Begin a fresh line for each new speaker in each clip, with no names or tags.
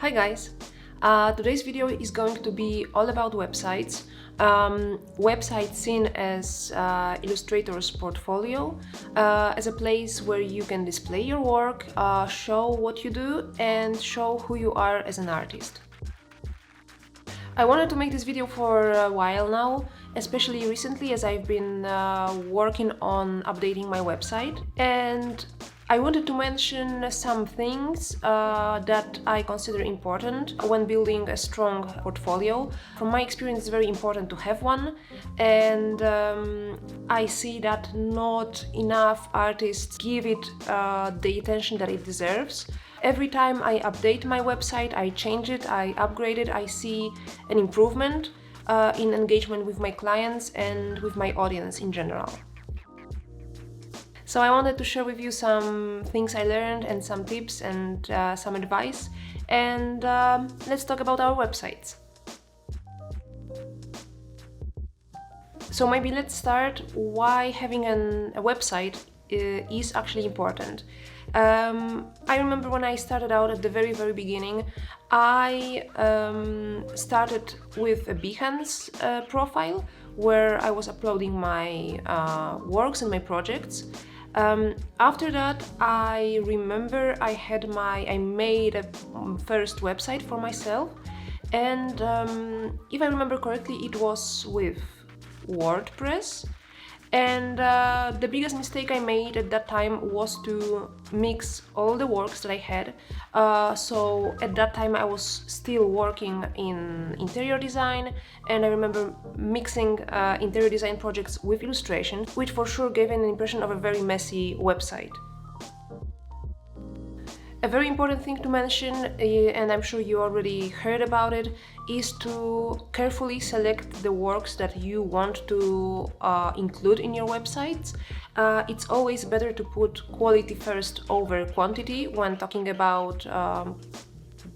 Hi guys! Today's video is going to be all about websites. Websites seen as Illustrator's portfolio, as a place where you can display your work, show what you do, and show who you are as an artist. I wanted to make this video for a while now, especially recently as I've been working on updating my website, and I wanted to mention some things that I consider important when building a strong portfolio. From my experience, it's very important to have one, and I see that not enough artists give it the attention that it deserves. Every time I update my website, I change it, I upgrade it, I see an improvement in engagement with my clients and with my audience in general. So I wanted to share with you some things I learned and some tips and some advice, and let's talk about our websites. So maybe let's start why having a website is actually important. I remember when I started out at the very beginning, I started with a Behance profile where I was uploading my works and my projects. After that, I remember I made a first website for myself, and if I remember correctly, it was with WordPress. And the biggest mistake I made at that time was to mix all the works that I had. So at that time I was still working in interior design, and I remember mixing interior design projects with illustration, which for sure gave an impression of a very messy website. A very important thing to mention, and I'm sure you already heard about it, is to carefully select the works that you want to include in your websites. It's always better to put quality first over quantity when talking about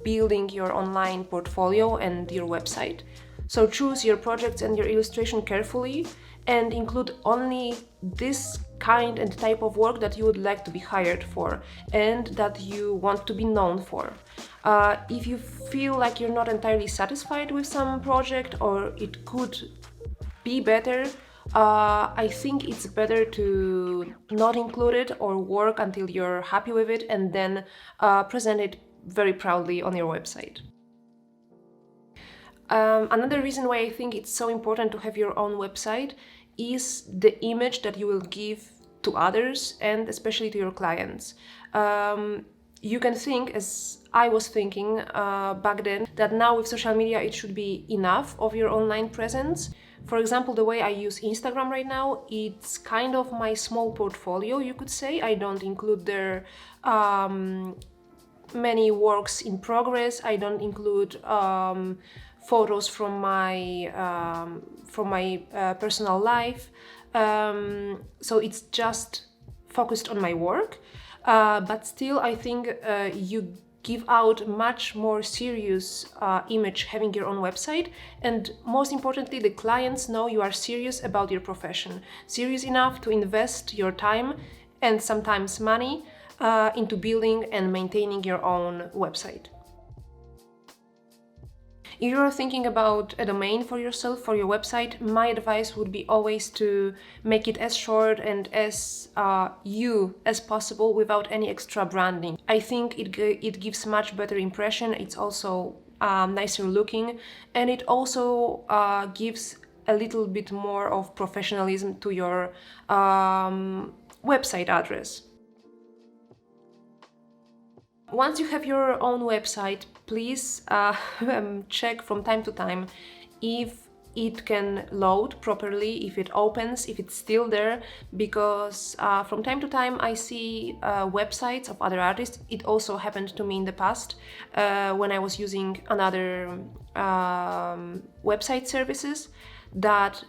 building your online portfolio and your website. So choose your projects and your illustration carefully and include only this kind and type of work that you would like to be hired for and that you want to be known for. If you feel like you're not entirely satisfied with some project or it could be better, I think it's better to not include it or work until you're happy with it and then present it very proudly on your website. Another reason why I think it's so important to have your own website is the image that you will give to others and especially to your clients. You can think, as I was thinking back then, that now with social media it should be enough of your online presence. For example, the way I use Instagram right now, it's kind of my small portfolio, you could say. I don't include there many works in progress. I don't include photos from my personal life. So it's just focused on my work, but still I think you give out much more serious image having your own website, and most importantly, the clients know you are serious about your profession, serious enough to invest your time and sometimes money into building and maintaining your own website. If you're thinking about a domain for yourself, for your website, my advice would be always to make it as short and as you as possible without any extra branding. I think it gives much better impression, it's also nicer looking, and it also gives a little bit more of professionalism to your website address. Once you have your own website, please check from time to time if it can load properly, if it opens, if it's still there, because from time to time I see websites of other artists. It also happened to me in the past when I was using another website services, that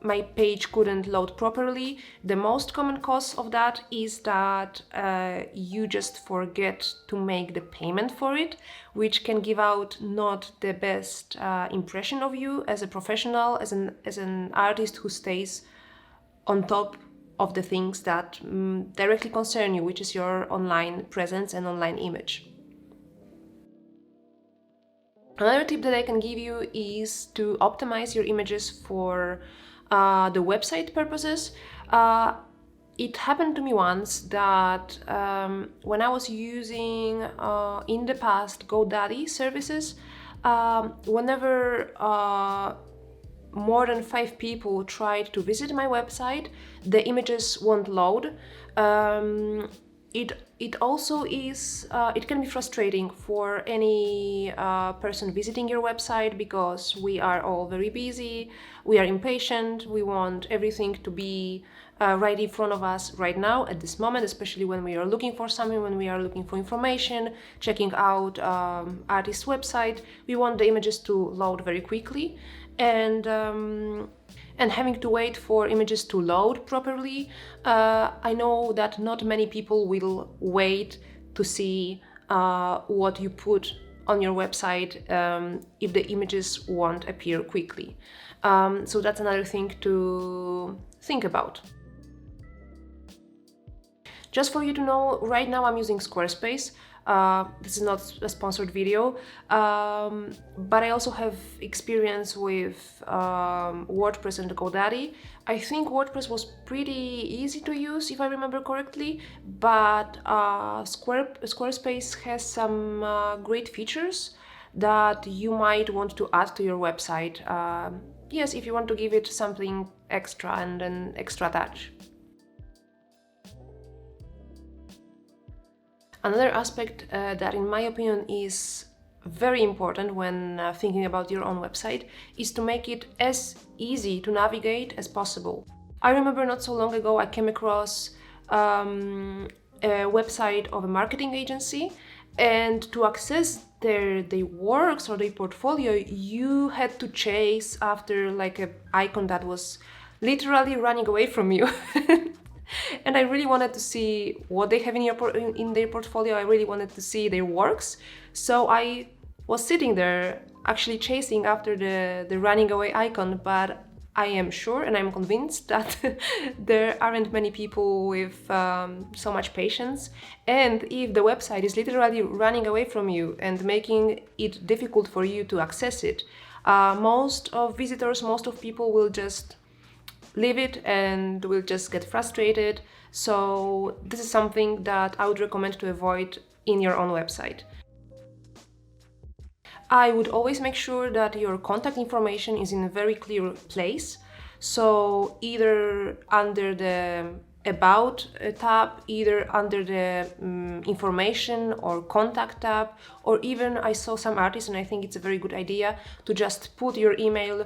my page couldn't load properly. The most common cause of that is that you just forget to make the payment for it, which can give out not the best impression of you as a professional, as an artist who stays on top of the things that directly concern you, which is your online presence and online image. Another tip that I can give you is to optimize your images for the website purposes. It happened to me once that when I was using in the past GoDaddy services, whenever more than 5 people tried to visit my website, the images won't load. It also is it can be frustrating for any person visiting your website, because we are all very busy, we are impatient, we want everything to be right in front of us right now at this moment, especially when we are looking for something, when we are looking for information, checking out artist's website. We want the images to load very quickly, and having to wait for images to load properly, I know that not many people will wait to see what you put on your website if the images won't appear quickly. So that's another thing to think about. Just for you to know, right now I'm using Squarespace. This is not a sponsored video, but I also have experience with WordPress and GoDaddy. I think WordPress was pretty easy to use, if I remember correctly, but Squarespace has some great features that you might want to add to your website. Yes, if you want to give it something extra and an extra touch. Another aspect that, in my opinion, is very important when thinking about your own website is to make it as easy to navigate as possible. I remember not so long ago I came across a website of a marketing agency, and to access their works or their portfolio, you had to chase after like an icon that was literally running away from you. And I really wanted to see what they have in their portfolio. I really wanted to see their works. So I was sitting there actually chasing after the running away icon, but I am sure and I'm convinced that there aren't many people with so much patience. And if the website is literally running away from you and making it difficult for you to access it, most of visitors, most of people will just leave it and will just get frustrated. So this is something that I would recommend to avoid in your own website. I would always make sure that your contact information is in a very clear place. So either under the About tab, either under the information or contact tab, or even I saw some artists, and I think it's a very good idea to just put your email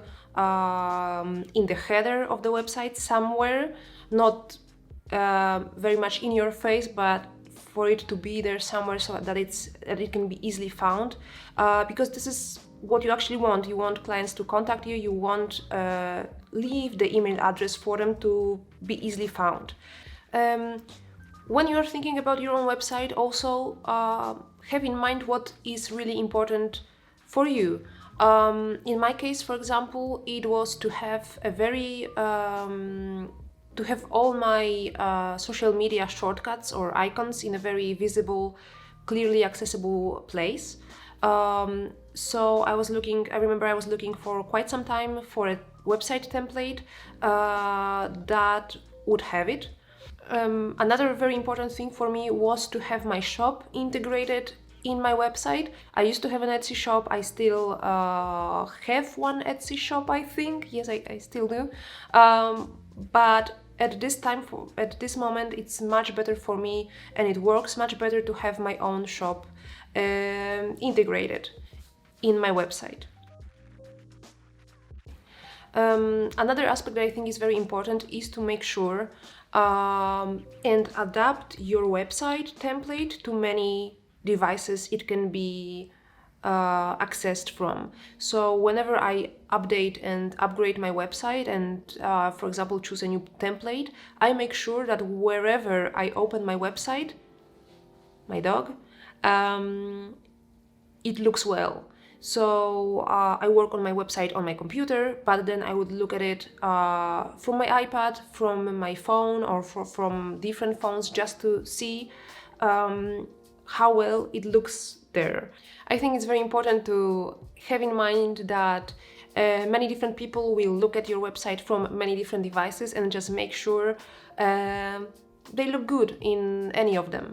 in the header of the website somewhere, not very much in your face, but for it to be there somewhere so that it can be easily found, because this is what you actually want. You want clients to contact you, you want leave the email address for them to be easily found. When you're thinking about your own website, also have in mind what is really important for you. In my case, for example, it was to have a very to have all my social media shortcuts or icons in a very visible, clearly accessible place. So I remember I was looking for quite some time for a website template that would have it. Another very important thing for me was to have my shop integrated in my website. I used to have an Etsy shop. I still have one Etsy shop, I think. Yes, I still do. But at this moment, it's much better for me, and it works much better to have my own shop integrated in my website. Another aspect that I think is very important is to make sure and adapt your website template to many devices it can be accessed from. So whenever I update and upgrade my website and, for example, choose a new template, I make sure that wherever I open my website, my dog, it looks well. So I work on my website on my computer, but then I would look at it from my iPad, from my phone, or from different phones, just to see how well it looks there. I think it's very important to have in mind that many different people will look at your website from many different devices, and just make sure they look good in any of them.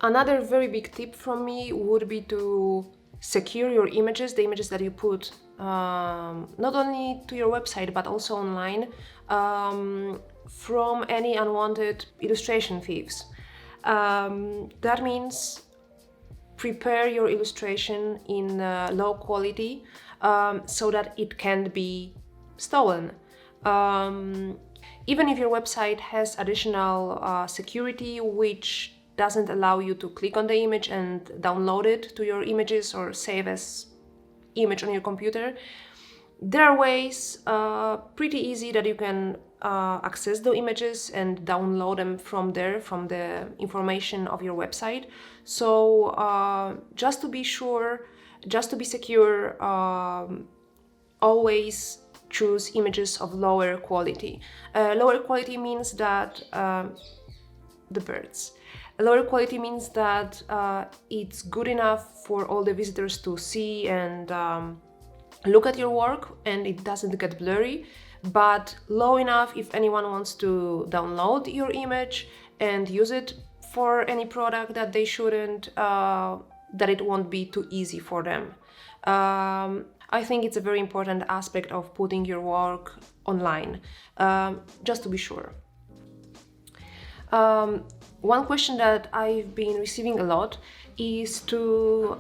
Another very big tip from me would be to secure your images, the images that you put not only to your website but also online, from any unwanted illustration thieves. That means prepare your illustration in low quality so that it can't be stolen. Even if your website has additional security which doesn't allow you to click on the image and download it to your images or save as image on your computer, there are ways pretty easy that you can access the images and download them from there, from the information of your website. So just to be sure, just to be secure, always choose images of lower quality. Lower quality means that the birds. Lower quality means that it's good enough for all the visitors to see and look at your work, and it doesn't get blurry, but low enough if anyone wants to download your image and use it for any product that they shouldn't, that it won't be too easy for them. I think it's a very important aspect of putting your work online, just to be sure. One question that I've been receiving a lot is to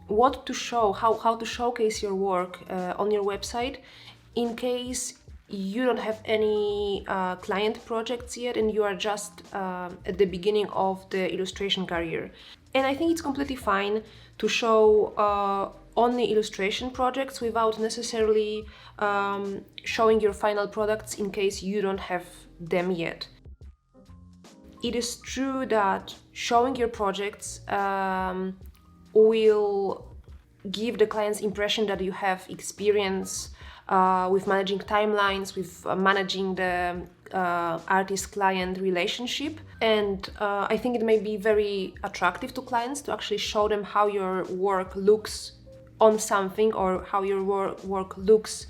what to show, how to showcase your work on your website in case you don't have any client projects yet and you are just at the beginning of the illustration career. And I think it's completely fine to show only illustration projects without necessarily showing your final products in case you don't have them yet. It is true that showing your projects will give the client's impression that you have experience with managing timelines, with managing the artist-client relationship. And I think it may be very attractive to clients to actually show them how your work looks on something, or how your work looks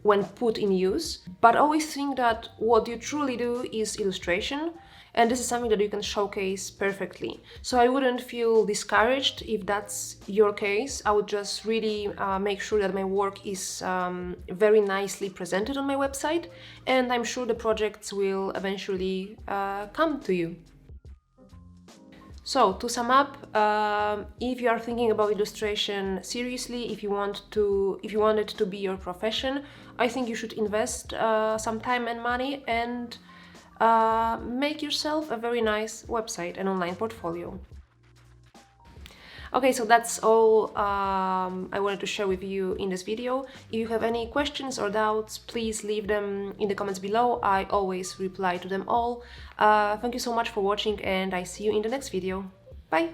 when put in use. But always think that what you truly do is illustration, and this is something that you can showcase perfectly. So I wouldn't feel discouraged if that's your case. I would just really make sure that my work is very nicely presented on my website, and I'm sure the projects will eventually come to you. So to sum up, if you are thinking about illustration seriously, if you want it to be your profession, I think you should invest some time and money and make yourself a very nice website and online portfolio. Okay, so that's all I wanted to share with you in this video. If you have any questions or doubts, please leave them in the comments below. I always reply to them all. Thank you so much for watching, and I see you in the next video. Bye!